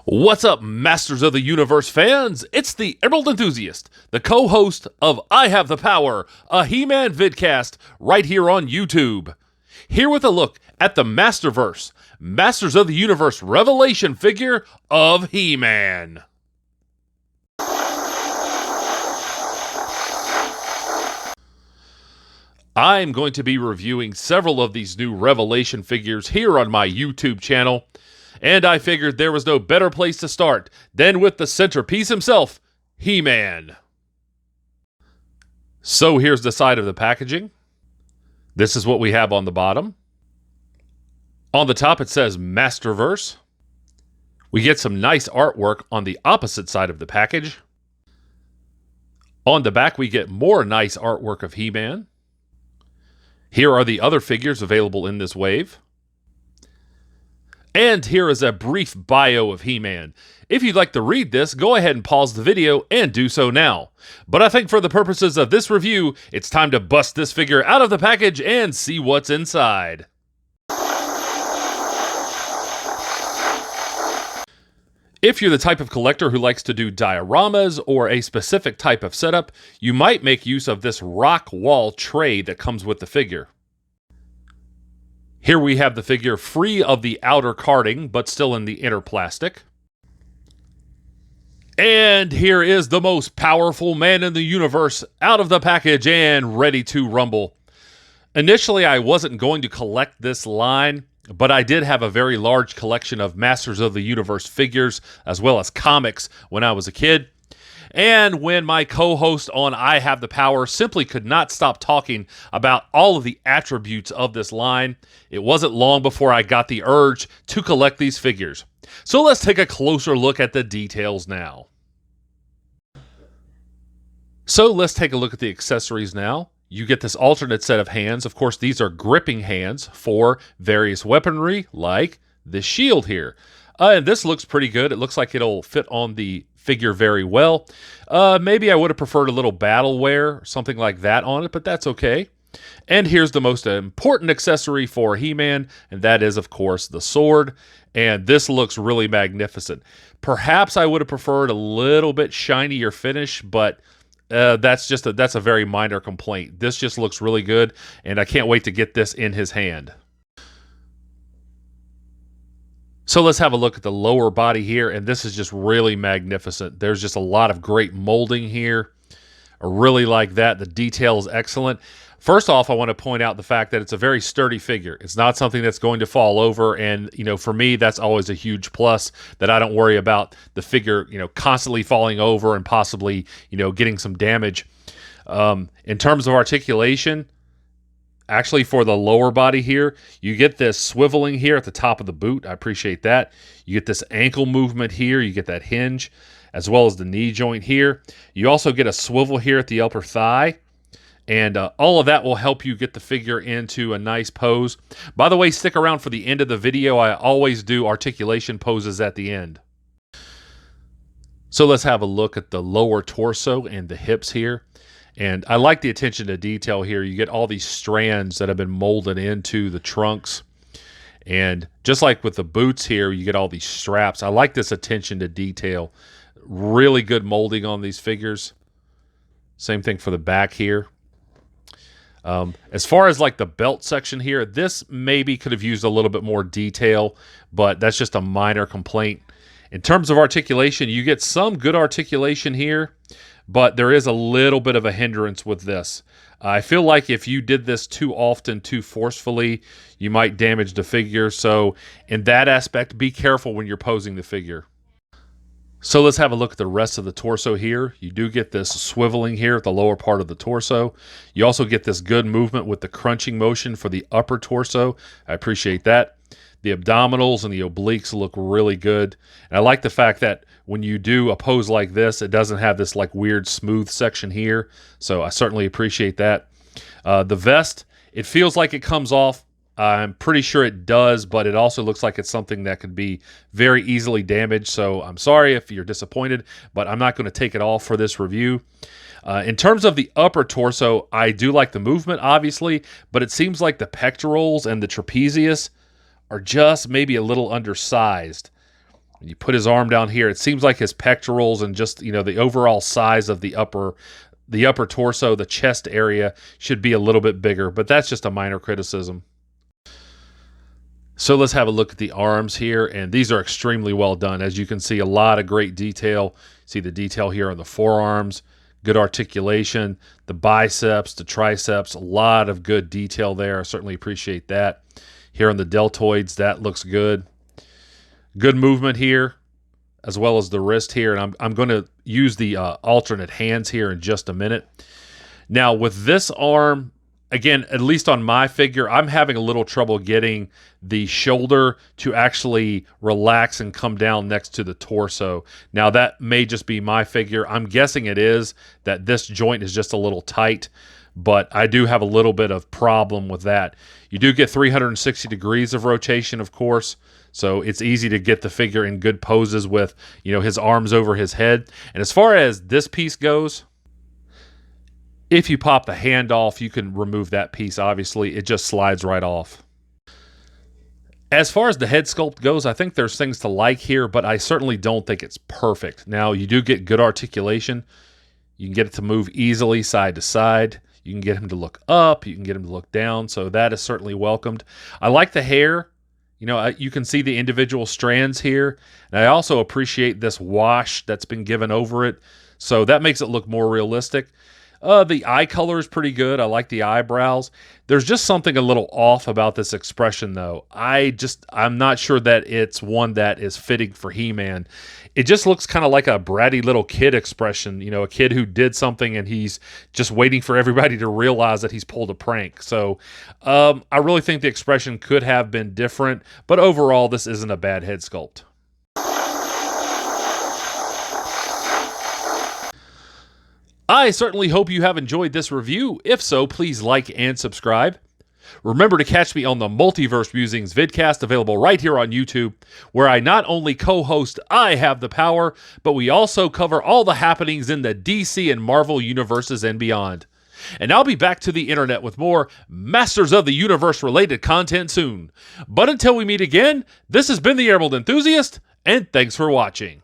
What's up, Masters of the Universe fans? It's the Emerald Enthusiast, the co-host of I Have the Power, a HeMan vidcast right here on YouTube. Here with a look at the Masterverse, Masters of the Universe revelation figure of HeMan. I'm going to be reviewing several of these new revelation figures here on my YouTube channel, and I figured there was no better place to start than with the centerpiece himself, HeMan. So here's the side of the packaging. This is what we have on the bottom. On the top it says Masterverse. We get some nice artwork on the opposite side of the package. On the back we get more nice artwork of HeMan. Here are the other figures available in this wave. And here is a brief bio of HeMan. If you'd like to read this, go ahead and pause the video and do so now. But I think for the purposes of this review, it's time to bust this figure out of the package and see what's inside. If you're the type of collector who likes to do dioramas or a specific type of setup, you might make use of this rock wall tray that comes with the figure. Here we have the figure free of the outer carding, but still in the inner plastic. And here is the most powerful man in the universe out of the package and ready to rumble. Initially, I wasn't going to collect this line, but I did have a very large collection of Masters of the Universe figures, as well as comics when I was a kid. And when my co-host on I Have the Power simply could not stop talking about all of the attributes of this line, it wasn't long before I got the urge to collect these figures. So let's take a closer look at the details now. So let's take a look at the accessories now. You get this alternate set of hands. Of course, these are gripping hands for various weaponry, like this shield here. And this looks pretty good. It looks like it'll fit on the figure very well. Maybe I would have preferred a little battle wear or something like that on it, but that's okay. And here's the most important accessory for HeMan, and that is, of course, the sword. And this looks really magnificent. Perhaps I would have preferred a little bit shinier finish, but that's a very minor complaint. This just looks really good, and I can't wait to get this in his hand. So let's have a look at the lower body here, and this is just really magnificent. There's just a lot of great molding here. I really like that. The detail is excellent. First off, I want to point out the fact that it's a very sturdy figure. It's not something that's going to fall over, and for me, that's always a huge plus, that I don't worry about the figure constantly falling over and possibly getting some damage. In terms of articulation, actually, for the lower body here, you get this swiveling here at the top of the boot. I appreciate that. You get this ankle movement here. You get that hinge, as well as the knee joint here. You also get a swivel here at the upper thigh. And all of that will help you get the figure into a nice pose. By the way, stick around for the end of the video. I always do articulation poses at the end. So let's have a look at the lower torso and the hips here. And I like the attention to detail here. You get all these strands that have been molded into the trunks. And just like with the boots here, you get all these straps. I like this attention to detail. Really good molding on these figures. Same thing for the back here. As far as like the belt section here, this maybe could have used a little bit more detail, but that's just a minor complaint. In terms of articulation, you get some good articulation here, but there is a little bit of a hindrance with this. I feel like if you did this too often, too forcefully, you might damage the figure. So in that aspect, be careful when you're posing the figure. So let's have a look at the rest of the torso here. You do get this swiveling here at the lower part of the torso. You also get this good movement with the crunching motion for the upper torso. I appreciate that. The abdominals and the obliques look really good. And I like the fact that when you do a pose like this, it doesn't have this like weird smooth section here. So I certainly appreciate that. The vest, it feels like it comes off. I'm pretty sure it does, but it also looks like it's something that could be very easily damaged. So I'm sorry if you're disappointed, but I'm not going to take it off for this review. In terms of the upper torso, I do like the movement, obviously, but it seems like the pectorals and the trapezius are just maybe a little undersized. You put his arm down here. It seems like his pectorals and just, the overall size of the upper torso, the chest area should be a little bit bigger, but that's just a minor criticism. So let's have a look at the arms here, and these are extremely well done. As you can see, a lot of great detail. See the detail here on the forearms, good articulation, the biceps, the triceps, a lot of good detail there. I certainly appreciate that. Here on the deltoids, that looks good. Good movement here, as well as the wrist here, and I'm going to use the alternate hands here in just a minute. Now, with this arm, again, at least on my figure, I'm having a little trouble getting the shoulder to actually relax and come down next to the torso. Now, that may just be my figure. I'm guessing it is, that this joint is just a little tight, but I do have a little bit of problem with that. You do get 360 degrees of rotation, of course, so it's easy to get the figure in good poses with, his arms over his head. And as far as this piece goes, if you pop the hand off, you can remove that piece, obviously. It just slides right off. As far as the head sculpt goes, I think there's things to like here, but I certainly don't think it's perfect. Now, you do get good articulation. You can get it to move easily side to side. You can get him to look up. You can get him to look down, so that is certainly welcomed. I like the hair. You can see the individual strands here. And I also appreciate this wash that's been given over it, so that makes it look more realistic. The eye color is pretty good. I like the eyebrows. There's just something a little off about this expression, though. I'm not sure that it's one that is fitting for He-Man. It just looks kind of like a bratty little kid expression, a kid who did something and he's just waiting for everybody to realize that he's pulled a prank. So I really think the expression could have been different, but overall, this isn't a bad head sculpt. I certainly hope you have enjoyed this review. If so, please like and subscribe. Remember to catch me on the Multiverse Musings vidcast, available right here on YouTube, where I not only co-host I Have the Power, but we also cover all the happenings in the DC and Marvel universes and beyond. And I'll be back to the internet with more Masters of the Universe related content soon. But until we meet again, this has been the Emerald Enthusiast, and thanks for watching.